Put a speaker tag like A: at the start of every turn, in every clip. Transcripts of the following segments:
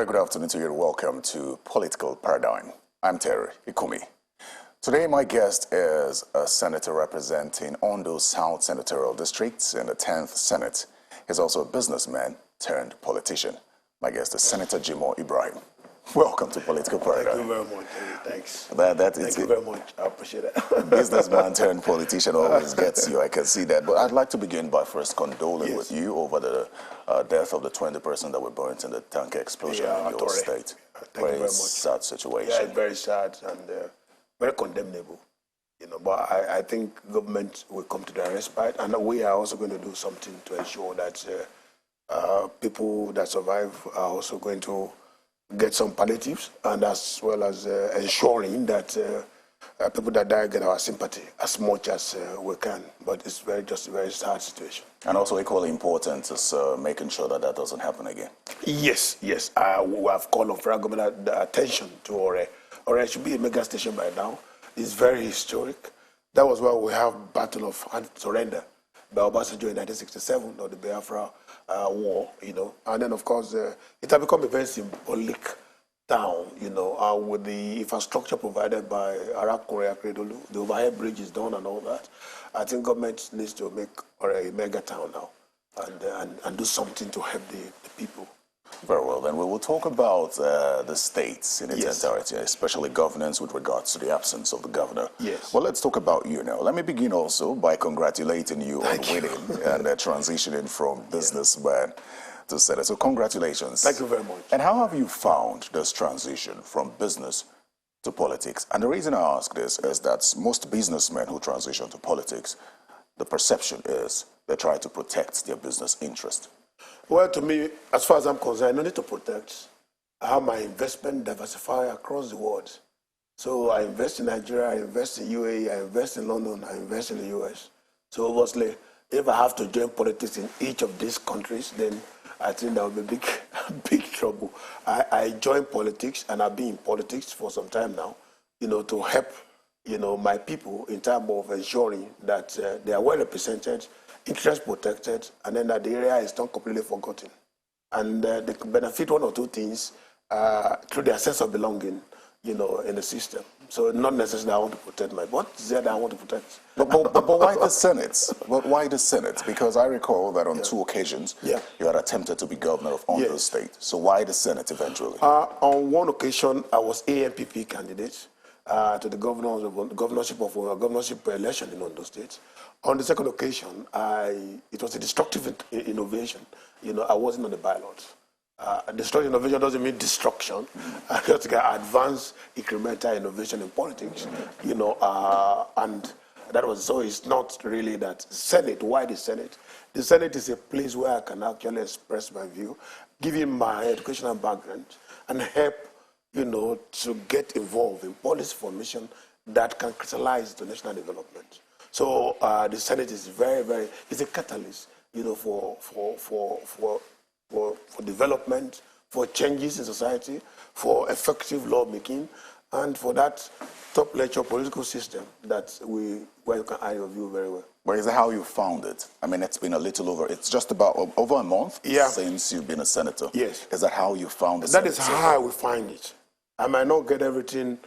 A: good afternoon to you and welcome to Political Paradigm. I'm Terry Ikumi. Today my guest is a senator representing Ondo South Senatorial District in the 10th Senate. He's also a businessman turned politician. My guest is Senator Jimoh Ibrahim. Welcome to Political Paradigm.
B: Thank you very much, Terry. Thanks.
A: Thank
B: you very much. I appreciate it.
A: Businessman turned politician always gets you. I can see that. But I'd like to begin by first condoling with you over the death of the 20 person that were burnt in the tanker explosion in your state.
B: Thank you very much.
A: Sad situation.
B: Yeah, it's very sad and very condemnable. But I think government will come to their respite, and we are also going to do something to ensure that people that survive are also going to get some palliatives, and as well as ensuring that people that die get our sympathy as much as we can. But it's just a very sad situation.
A: And also equally important is making sure that doesn't happen again.
B: Yes. We have called on federal government attention to Ore. Ore should be a mega station by now. It's very historic. That was why we have Battle of Surrender by Obasanjo in 1967, or the Biafra war, And then, of course, it has become a very symbolic town, with the infrastructure provided by Arab Korea Kredolu, the overhead bridge is done and all that. I think government needs to make a mega town now and do something to help the people.
A: Very well, then we will talk about the states in its entirety, especially governance with regards to the absence of the governor.
B: Yes.
A: Well, let's talk about you now. Let me begin also by congratulating you on winning and transitioning from businessman to senator. So congratulations.
B: Thank you very much.
A: And how have you found this transition from business to politics? And the reason I ask this is that most businessmen who transition to politics, the perception is they try to protect their business interest.
B: Well, to me, as far as I'm concerned, I don't need to protect. I have my investment diversified across the world. So I invest in Nigeria, I invest in UAE, I invest in London, I invest in the US. So obviously, if I have to join politics in each of these countries, then I think that would be big trouble. I join politics, and I've been in politics for some time now, to help, my people in terms of ensuring that they are well represented, interest protected, and then that the area is not completely forgotten. And they can benefit one or two things through their sense of belonging, in the system. So not necessarily I want to protect what is that I want to protect?
A: But why the Senate? But why the Senate? Because I recall that on two occasions you had attempted to be governor of Ondo State. So why the Senate eventually?
B: On one occasion, I was ANPP candidate to the governorship election in Ondo State. On the second occasion, it was a destructive innovation. I wasn't on the ballot. Destructive innovation doesn't mean destruction. Just advanced incremental innovation in politics. And that was so. It's not really that Senate. Why the Senate? The Senate is a place where I can actually express my view, given my educational background, and help to get involved in policy formation that can crystallize the national development. So the Senate is it's a catalyst, for development, for changes in society, for effective lawmaking, and for that top-level political system where you can add your view very well.
A: But is that how you found it? I mean, it's been it's just about over a month since you've been a senator.
B: Yes.
A: Is that how you found it?
B: That is how I will find it. I might not get everything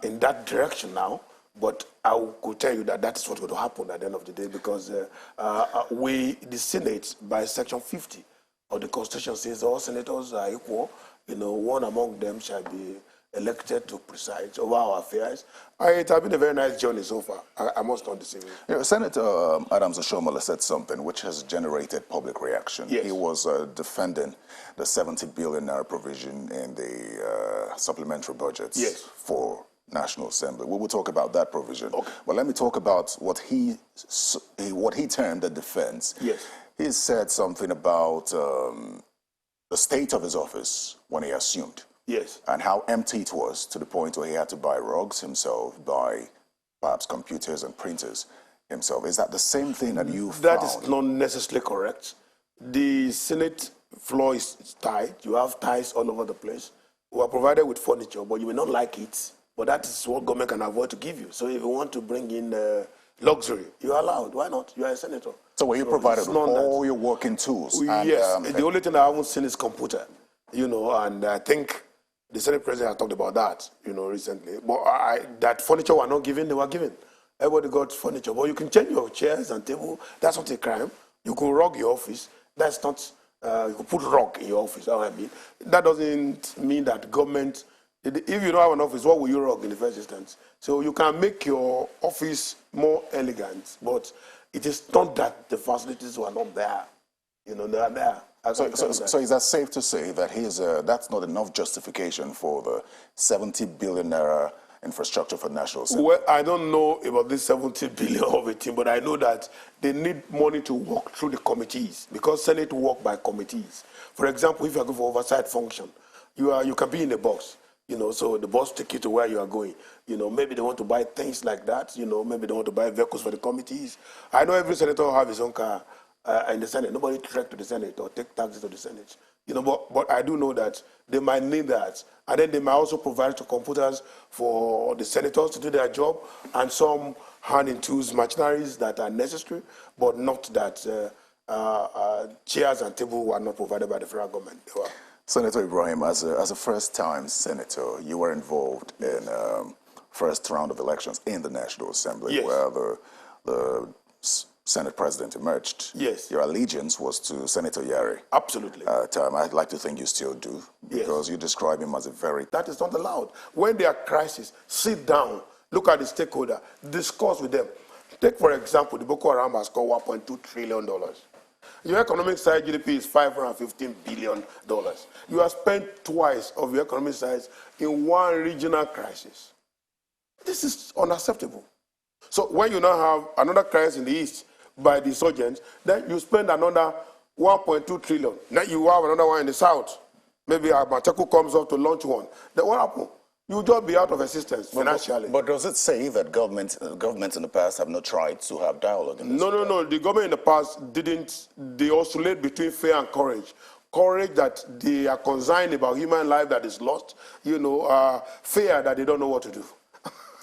B: in that direction now, but I could tell you that is what's going to happen at the end of the day, because the Senate, by Section 50 of the Constitution, says all senators are equal. One among them shall be elected to preside over our affairs. It has been a very nice journey so far. I must not deceive you.
A: Senator Adams Oshiomhole said something which has generated public reaction.
B: Yes.
A: He was defending the 70 billion naira provision in the supplementary budgets for National Assembly. We will talk about that provision.
B: Okay.
A: But let me talk about what he termed the defense.
B: Yes.
A: He said something about the state of his office when he assumed.
B: Yes.
A: And how empty it was, to the point where he had to buy rugs himself, buy perhaps computers and printers himself. Is that the same thing that you found?
B: That is not necessarily correct. The Senate floor is tight. You have ties all over the place. We are provided with furniture, but you may not like it. But that is what government can avoid to give you. So if you want to bring in luxury, you're allowed. Why not? You are a senator.
A: So were you provided with all your working tools?
B: Yes. The only thing I haven't seen is computer. and I think the Senate President had talked about that, recently. But that furniture were not given, they were given. Everybody got furniture. But you can change your chairs and table. That's not a crime. You could rug your office. That's not, you could put rug in your office. That's what I mean. That doesn't mean that government, if you don't have an office, what will you rug in the first instance? So you can make your office more elegant, but it is not that the facilities were not there. They are there.
A: So is that safe to say that that's not enough justification for the 70 billion naira infrastructure for national assembly?
B: Well, I don't know about this 70 billion of a thing, but I know that they need money to walk through the committees because Senate work by committees. For example, if you are going for oversight function, you can be in a box. So the boss take you to where you are going. Maybe they want to buy things like that. Maybe they want to buy vehicles for the committees. I know every senator will have his own car in the Senate. Nobody trek to the Senate or take taxes to the Senate. But I do know that they might need that. And then they might also provide to computers for the senators to do their job and some hand and tools, machineries that are necessary, but not that chairs and tables were not provided by the federal government. They were.
A: Senator Ibrahim, as a first-time senator, you were involved in first round of elections in the National Assembly,
B: yes,
A: where the Senate President emerged.
B: Yes.
A: Your allegiance was to Senator Yari.
B: Absolutely.
A: I'd like to think you still do, because
B: yes,
A: you describe him as a very...
B: That is not allowed. When there are crises, sit down, look at the stakeholder, discuss with them. Take, for example, the Boko Haram has scored $1.2 trillion. Your economic size GDP is $515 billion. You have spent twice of your economic size in one regional crisis. This is unacceptable. So when you now have another crisis in the east by the insurgents, then you spend another 1.2 trillion. Then you have another one in the south. Maybe Amateku comes up to launch one. Then what happens? You'll just be out of existence financially.
A: But does it say that governments in the past have not tried to have dialogue in this?
B: No. The government in the past didn't. They oscillate between fear and courage. Courage that they are concerned about human life that is lost. Fear that they don't know what to do.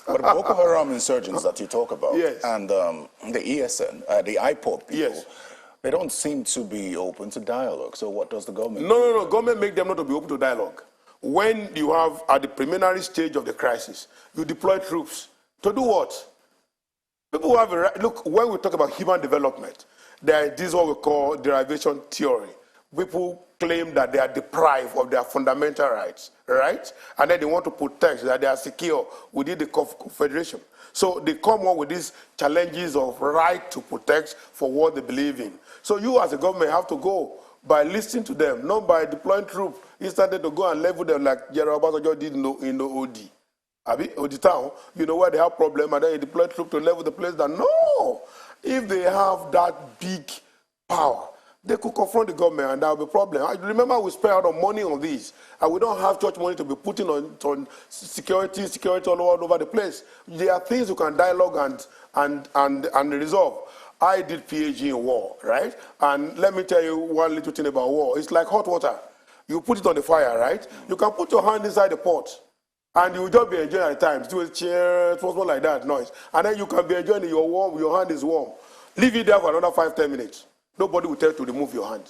A: But Boko Haram insurgents that you talk about,
B: yes,
A: and the ESN, the IPOB people,
B: yes,
A: they don't seem to be open to dialogue. So what does the government do?
B: No. Government make them not to be open to dialogue. When you have, at the preliminary stage of the crisis, you deploy troops. To do what? People have a right. Look, when we talk about human development, this is what we call derivation theory. People claim that they are deprived of their fundamental rights, right? And then they want to protect that they are secure within the confederation. So they come up with these challenges of right to protect for what they believe in. So you as a government have to go by listening to them, not by deploying troops. He started to go and level them like General Obasanjo did in the OD. Odi town, where they have problem, and then you deploy troops to level the place. That no, if they have that big power, they could confront the government, and there will be a problem. I remember we spent a lot of money on this, and we don't have church money to be putting on security all over the place. There are things you can dialogue and resolve. I did PhD in war, right? And let me tell you one little thing about war. It's like hot water. You put it on the fire, right? You can put your hand inside the pot, and you will just be enjoying at times. Do a cheer, something like that, noise. And then you can be enjoying it, you're warm, your hand is warm. Leave it there for another 5-10 minutes. Nobody will tell you to remove your hand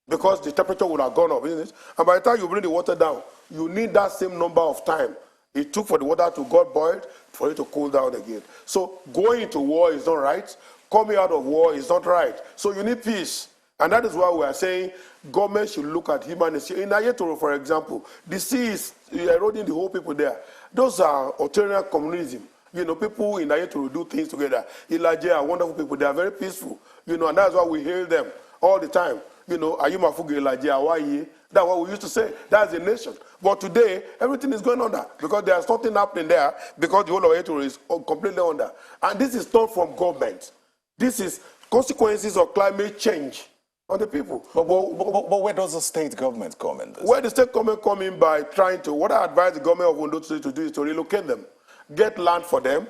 B: because the temperature would have gone up, isn't it? And by the time you bring the water down, you need that same number of time it took for the water to get boiled for it to cool down again. So going into war is not right. Coming out of war is not right. So you need peace. And that is why we are saying government should look at humanity. In Ayetoro, for example, the sea is eroding the whole people there. Those are authoritarian communism. People in Ayetoro do things together. Ilaje are wonderful people. They are very peaceful. And that's why we hail them all the time. Ayumafuge Ilaje, Hawaii. That's what we used to say. That's a nation. But today, everything is going under because there's something happening there because the whole of Ayetoro is completely under. And this is not from government. This is consequences of climate change on the people.
A: But where does the state government come in this?
B: Where the state government come in by trying to, what I advise the government of Ondo State to do is to relocate them, get land for them,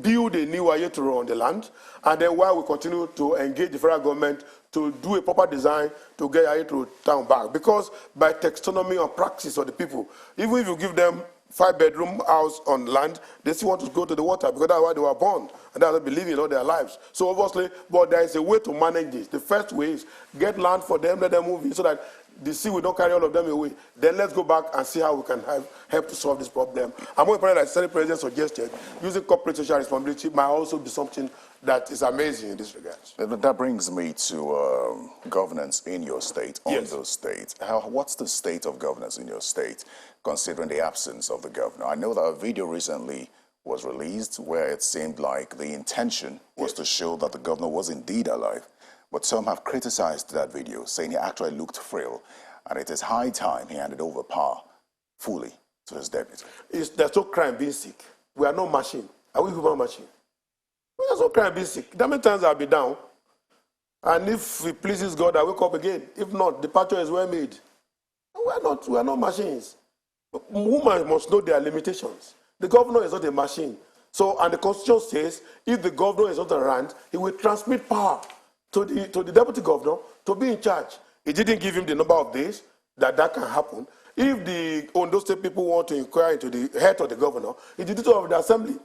B: build a new Ayetoro on the land, and then while we continue to engage the federal government to do a proper design to get Ayetoro town back. Because by taxonomy or practice of the people, even if you give them 5-bedroom house on land, they still want to go to the water because that's why they were born and that's what they believe in all their lives. So obviously, but there is a way to manage this. The first way is get land for them, let them move in so that the sea will not carry all of them away. Then let's go back and see how we can help to solve this problem. And more important, like Senate President suggested, using corporate social responsibility might also be something that is amazing in this regard.
A: That brings me to governance in your state, Ondo State. What's the state of governance in your state, considering the absence of the governor? I know that a video recently was released where it seemed like the intention was to show that the governor was indeed alive. But some have criticized that video, saying he actually looked frail, and it is high time he handed over power fully to his deputy.
B: There's no crime being sick. We are no machine. Are we human machine? There's no crime being sick. That many times I'll be down, and if it pleases God, I wake up again. If not, departure is well made. We are not machines. Women must know their limitations. The governor is not a machine. So, and the Constitution says, if the governor is not around, he will transmit power to the deputy governor to be in charge. It didn't give him the number of days that can happen. If the Ondo State people want to inquire into the head of the governor, it's the duty of the assembly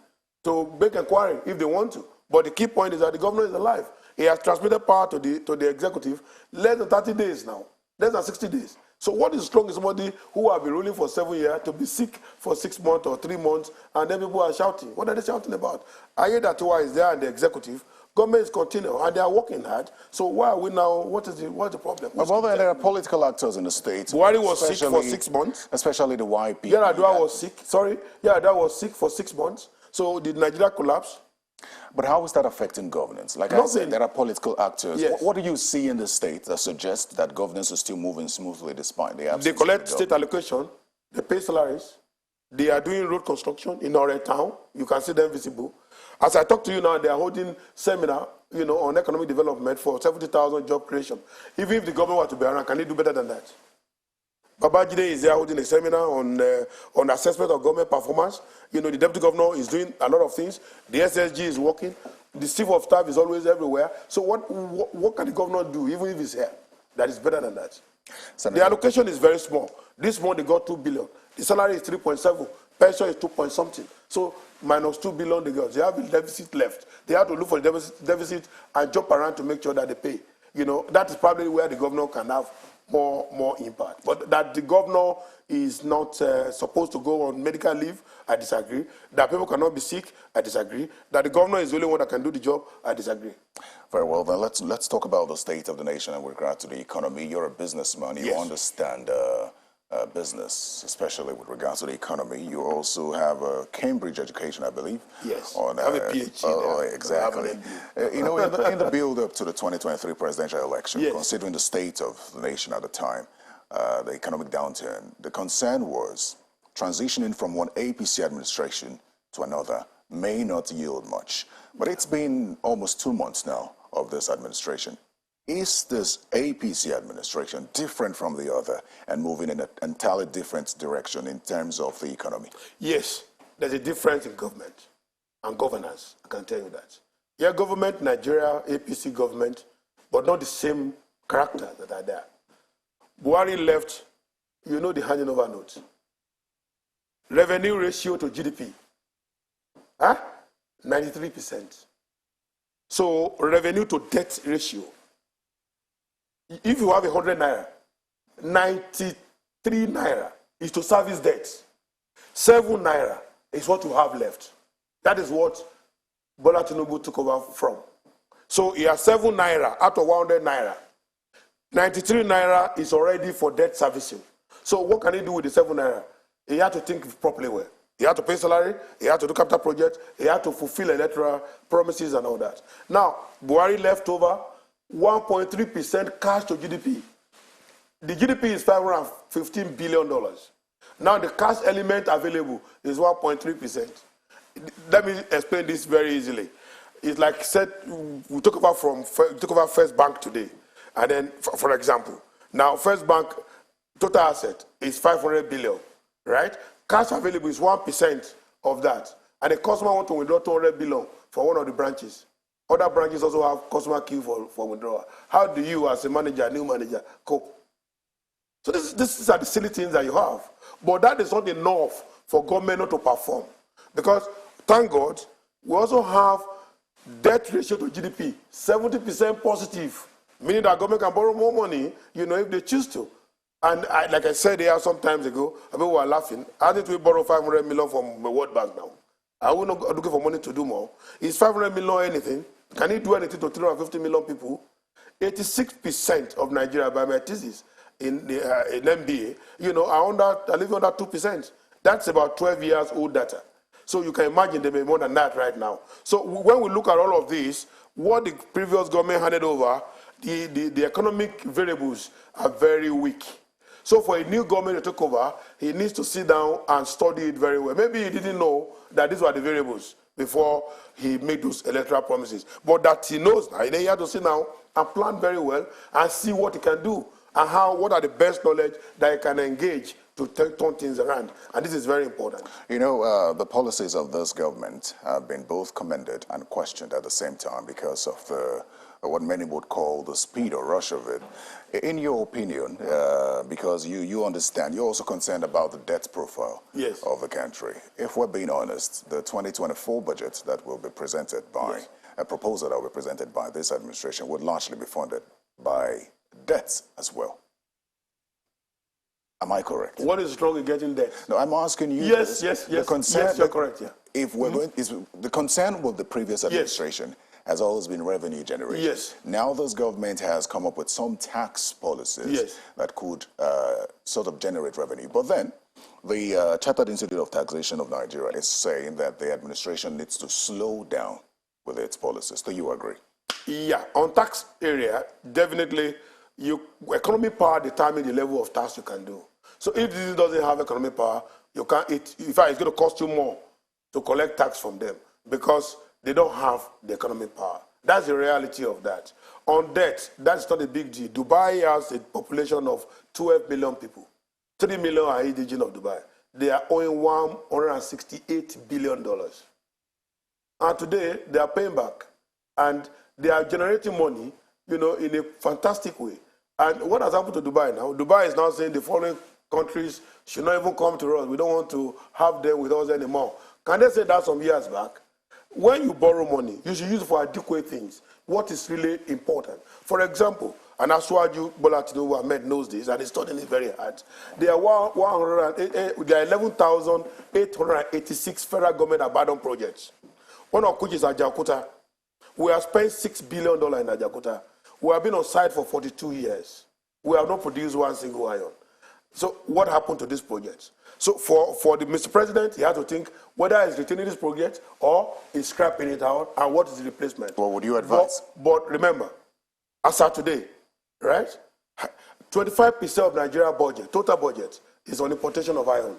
B: to make inquiry if they want to. But the key point is that the governor is alive. He has transmitted power to the executive less than 30 days now, less than 60 days. So what is strong is somebody who has been ruling for 7 years to be sick for 6 months or 3 months, and then people are shouting. What are they shouting about? I hear that Towa is there and the executive. Government is continuing, and they are working hard. So why are we now? What's the problem?
A: Well, there are political actors in the state.
B: Buhari was sick for 6 months.
A: Especially the YP.
B: Yar'Adua was sick. Yar'Adua was sick for 6 months. So did Nigeria collapse?
A: But how is that affecting governance? Like I said, there are political actors.
B: Yes.
A: What do you see in the state that suggests that governance is still moving smoothly despite the absence?
B: They collect state allocation. They pay salaries. They are doing road construction in our town. You can see them visible. As I talk to you now, they are holding seminar, on economic development for 70,000 job creation. Even if the government were to be around, can they do better than that? Babajide is there holding a seminar on assessment of government performance. The deputy governor is doing a lot of things. The SSG is working. The chief of staff is always everywhere. So what can the governor do, even if he's here, that is better than that? The allocation is very small. This month they got 2 billion. The salary is 3.7. Pension is 2 point something. So minus 2 billion they got. They have a deficit left. They have to look for the deficit and jump around to make sure that they pay. That is probably where the governor can have more impact. But that the governor is not supposed to go on medical leave, I disagree. That people cannot be sick, I disagree. That the governor is the only one that can do the job, I disagree.
A: Very well, then let's talk about the state of the nation and with regard to the economy. You're a businessman. You understand business, especially with regards to the economy. You also have a Cambridge education, I believe.
B: Yes, I have a PhD.
A: Exactly. In the build-up to the 2023 presidential election, considering the state of the nation at the time, the economic downturn, the concern was transitioning from one APC administration to another may not yield much. But it's been almost 2 months now of this administration. Is this APC administration different from the other and moving in an entirely different direction in terms of the economy?
B: Yes, there's a difference in government and governance, I can tell you that. Yeah, government, Nigeria, APC government, but not the same characters that are there. Buhari left, the handing over note. Revenue ratio to GDP, 93%. So revenue to debt ratio, if you have 100 naira, 93 naira is to service debt. 7 naira is what you have left. That is what Bola Tinubu took over from. So he has 7 naira out of 100 naira. 93 naira is already for debt servicing. So what can he do with the 7 naira? He had to think properly well. He had to pay salary, he had to do capital projects, he had to fulfill electoral promises and all that. Now, Buhari left over 1.3% cash to GDP. The GDP is $515 billion. Now the cash element available is 1.3%. Let me explain this very easily. It's like said, we took over First Bank today. And then, for example, now First Bank total asset is 500 billion, right? Cash available is 1% of that. And the customer wants to withdraw 200 billion for one of the branches. Other branches also have customer queue for withdrawal. How do you, as a manager, new manager, cope? So these are the silly things that you have. But that is not enough for government not to perform. Because, thank God, we also have debt ratio to GDP, 70% positive, meaning that government can borrow more money, if they choose to. And like I said here some times ago, people were laughing. How did we borrow 500 million from the World Bank now? Are we not looking for money to do more? Is 500 million anything? Can it do anything to 350 million people? 86% of Nigeria, by my thesis in MBA, are living under 2%. That's about 12 years old data. So you can imagine they may be more than that right now. So when we look at all of this, what the previous government handed over, the economic variables are very weak. So for a new government to take over, he needs to sit down and study it very well. Maybe he didn't know that these were the variables before he made those electoral promises. But that he knows now, then he has to sit down and plan very well and see what he can do and what are the best knowledge that he can engage to turn things around. And this is very important.
A: The policies of this government have been both commended and questioned at the same time because of what many would call the speed or rush of it. In your opinion, because you understand, you're also concerned about the debt profile of the country. If we're being honest, the 2024 budget that will be presented by, a proposal that will be presented by this administration would largely be funded by debts as well. Am I correct?
B: What is wrong in getting debt?
A: No, I'm asking you.
B: Yes.
A: The concern,
B: yes, you're correct, yeah.
A: If we're going, the concern with the previous administration has always been revenue generation.
B: Yes.
A: Now this government has come up with some tax policies that could sort of generate revenue. But then the Chartered Institute of Taxation of Nigeria is saying that the administration needs to slow down with its policies. Do you agree?
B: Yeah, on tax area, definitely economic power determines the level of tax you can do. So if this doesn't have economic power, you can't. In fact, it's going to cost you more to collect tax from them because they don't have the economic power. That's the reality of that. On debt, that's not a big deal. Dubai has a population of 12 million people. 3 million are indigenous of Dubai. They are owing $168 billion. And today, they are paying back. And they are generating money, in a fantastic way. And what has happened to Dubai now? Dubai is now saying the foreign countries should not even come to us. We don't want to have them with us anymore. Can they say that some years back? When you borrow money, you should use it for adequate things. What is really important? For example, and Aswaju Bola Tinubu Ahmed knows this, and he's studying it very hard. There are 11,886 federal government abandoned projects. One of which is Ajaokuta. We have spent $6 billion in Ajaokuta. We have been on site for 42 years. We have not produced one single iron. So what happened to this project? So for the Mr. President, he had to think whether he's retaining this project or he's scrapping it out, and what is the replacement.
A: What would you advise?
B: But remember, as of today, right, 25% of Nigeria budget, total budget, is on importation of iron.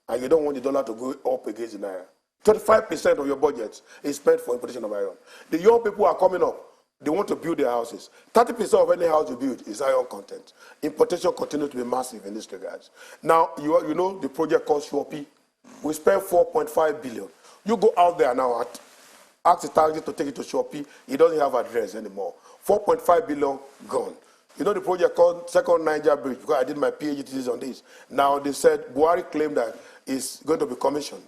B: And you don't want the dollar to go up against the naira. 25% of your budget is spent for importation of iron. The young people are coming up. They want to build their houses. 30% of any house you build is iron content. Importation continues to be massive in this regard. Now, you know the project called Shopi. We spent $4.5 billion. You go out there now, ask the target to take it to Shopi. It doesn't have address anymore. $4.5 billion gone. You know the project called Second Niger Bridge, because I did my PhD thesis on this. Now, they said Buhari claimed that it's going to be commissioned.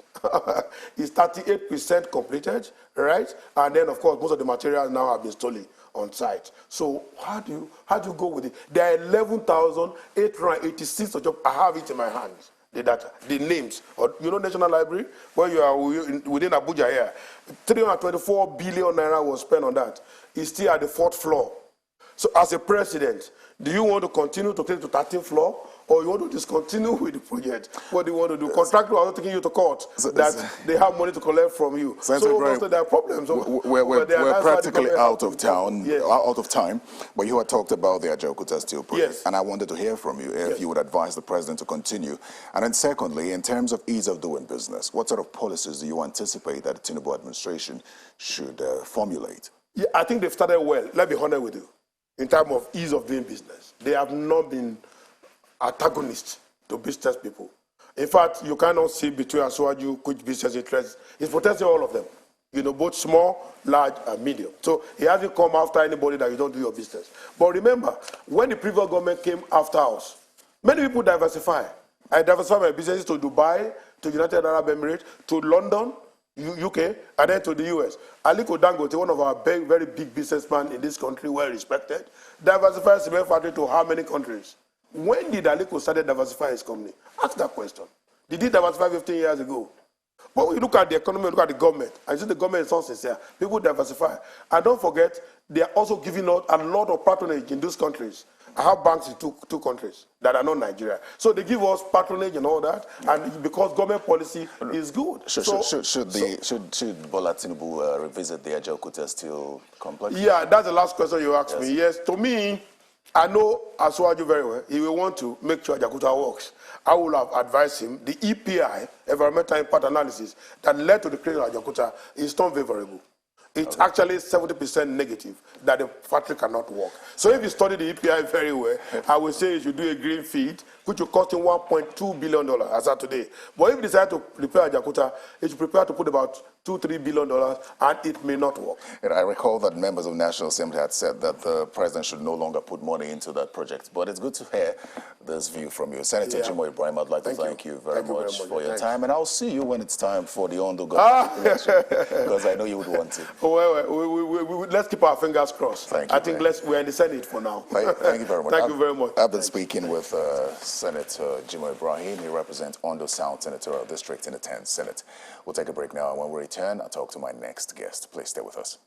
B: It's 38% completed, right? And then, of course, most of the materials now have been stolen on site. So how do you go with it? There are 11,886 jobs. I have it in my hands, the data, the names. National Library, where you are within Abuja here, 324 billion naira was spent on that. It's still at the 4th floor. So as a president, do you want to continue to take to 13th floor, or you want to discontinue with the project? What do you want to do? Contractors are not taking you to court that they have money to collect from you. So there are problems.
A: We're practically out of town, out of time. But you had talked about the Ajaokuta steel project, and I wanted to hear from you if you would advise the president to continue. And then secondly, in terms of ease of doing business, what sort of policies do you anticipate that the Tinubu administration should formulate?
B: Yeah, I think they've started well. Let me be honest with you. In terms of ease of doing business, they have not been antagonists to business people. In fact, you cannot see between Aswaju which business interests. He's protecting all of them, both small, large, and medium. So he hasn't come after anybody that you don't do your business. But remember, when the previous government came after us, many people diversify. I diversified my businesses to Dubai, to United Arab Emirates, to London, UK, and then to the US. Aliko Dangote, one of our very big businessmen in this country, well respected, diversified cement factory to how many countries? when did Aliko started diversifying his company? Ask that question. Did he diversify 15 years ago? But when you look at the economy, look at the government, and you see the government is not sincere. People diversify. And don't forget, they are also giving out a lot of patronage in those countries. I have banks in two countries that are not Nigeria. So they give us patronage and all that, and because government policy is good.
A: Should Bola Tinubu revisit the Ajaokuta Steel complex?
B: Yeah, that's the last question you asked me. Yes, to me, I know Asuwaju very well. He will want to make sure Ajaokuta works. I will have advised him. The EPI, Environmental Impact Analysis, that led to the creation of Ajaokuta is not favorable. It's actually 70% negative that the factory cannot work. So if you study the EPI very well, I would say you should do a green feed, which will cost him $1.2 billion as of today. But if you decide to repair Ajaokuta, it should prepare to put about $2-3 billion, and it may not work.
A: And I recall that members of National Assembly had said that the president should no longer put money into that project. But it's good to hear this view from you. Senator Jimoh Ibrahim, I'd like to thank you very much for your time. And I'll see you when it's time for the Ondo government election, because I know you would want to.
B: Well, let's keep our fingers crossed.
A: Thank you,
B: I think we're in the Senate for now.
A: Thank you very much.
B: Thank you very much.
A: I've been speaking with Senator Jimoh Ibrahim. He represents Ondo South Senatorial District in the 10th Senate. We'll take a break now, and when we return, I'll talk to my next guest. Please stay with us.